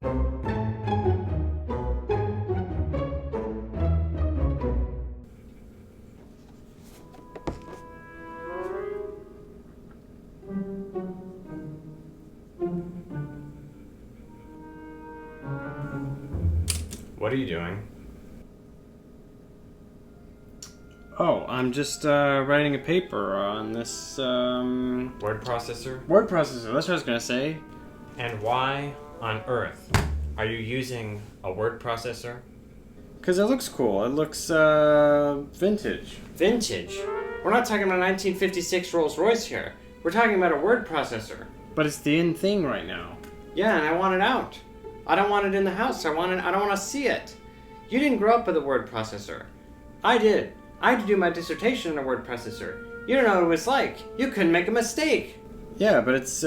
What are you doing? Oh, I'm just writing a paper on this Word processor? word processor. That's what I was gonna say. And why on earth are you using a word processor? Cause it looks cool. It looks vintage. Vintage? We're not talking about a 1956 Rolls Royce here. We're talking about a word processor. But it's the in thing right now. Yeah, and I want it out. I don't want it in the house. I don't want to see it. You didn't grow up with a word processor. I did. I had to do my dissertation on a word processor. You don't know what it was like. You couldn't make a mistake. Yeah, but it's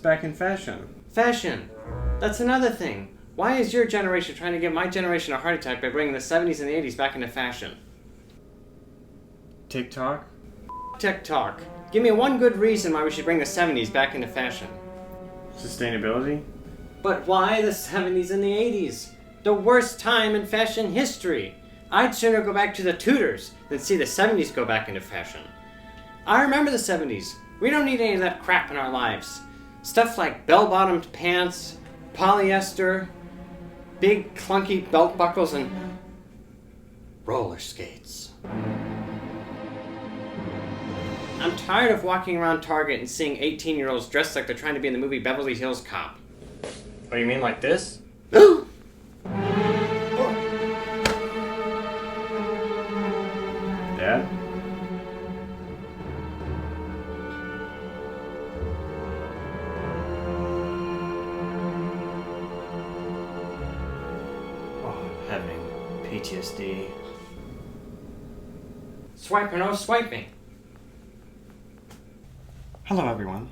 back in fashion. Fashion. That's another thing. Why is your generation trying to give my generation a heart attack by bringing the 70s and the 80s back into fashion? TikTok? TikTok. Give me one good reason why we should bring the 70s back into fashion. Sustainability? But why the 70s and the 80s? The worst time in fashion history. I'd sooner go back to the Tudors than see the 70s go back into fashion. I remember the 70s. We don't need any of that crap in our lives. Stuff like bell-bottomed pants, polyester, big clunky belt buckles, and roller skates. I'm tired of walking around Target and seeing 18-year-olds dressed like they're trying to be in the movie Beverly Hills Cop. Oh, you mean like this? Dad? Oh, I'm having PTSD. Swipe or no swiping? Hello everyone.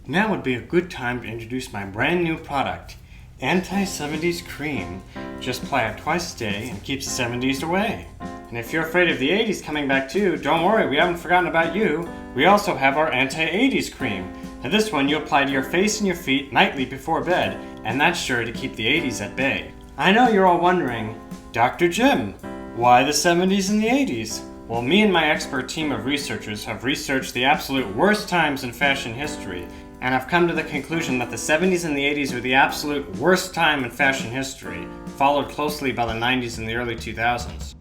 Now would be a good time to introduce my brand new product, Anti-70s Cream. Just apply it twice a day and keeps the 70s away. And if you're afraid of the 80s coming back too, don't worry, we haven't forgotten about you. We also have our Anti-80s Cream. Now this one you apply to your face and your feet nightly before bed, and that's sure to keep the 80s at bay. I know you're all wondering, Dr. Jim, why the 70s and the 80s? Well, me and my expert team of researchers have researched the absolute worst times in fashion history, and I've come to the conclusion that the 70s and the 80s were the absolute worst time in fashion history, followed closely by the 90s and the early 2000s.